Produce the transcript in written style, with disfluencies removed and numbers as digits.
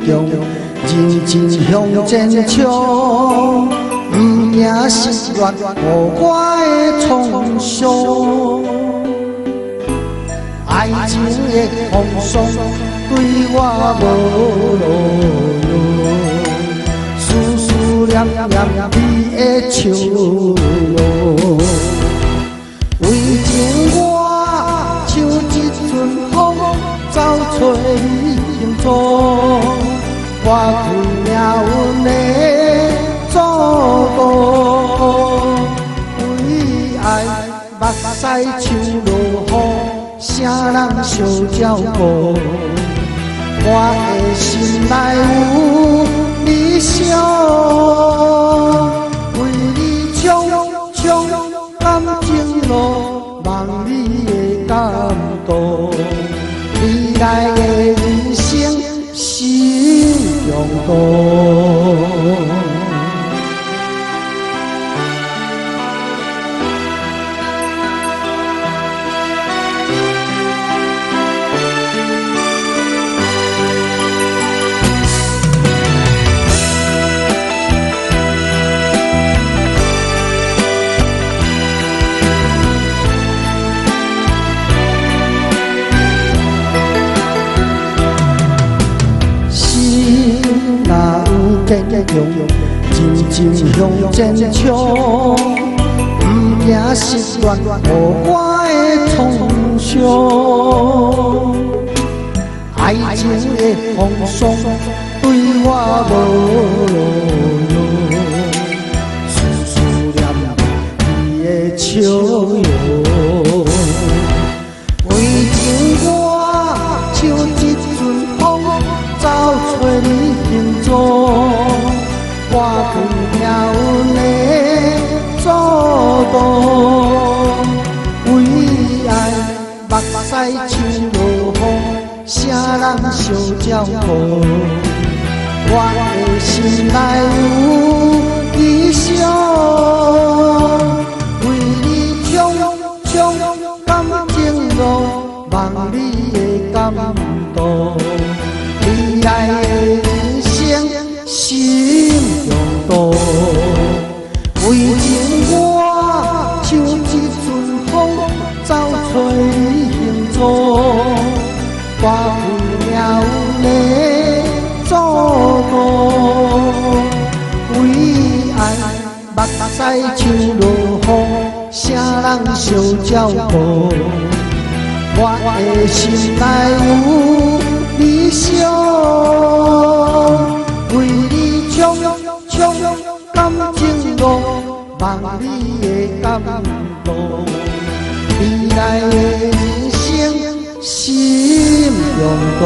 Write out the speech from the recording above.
强，认真向前冲，不惊失恋，互我的创伤。爱情的风霜对我无路用，思思念念你的笑容。为情我像一阵风，走找你行踪。我凭命运的阻挡，为爱目屎像落雨。啥人相照顾？我的心内有理想，为你冲冲感情路，望你的感动。未来的人生心中动。坚强，真正向前冲，不惊失恋，互我的创伤。爱情的风霜对我无路用，思思念念你的笑容。为情我像一阵风，走找你行踪。我凭命运的阻挡，为爱目屎像落雨，啥人相照顾？我的心内有理想，为你冲冲感情路，望你的感动。未来的人生心中动，为情我像一阵风，走找你行踪。我凭命运的阻挡，为爱目屎像落雨，啥人相照顾？我的心内有理想，为你冲冲感情路，望你的感动。未来的人生心中动。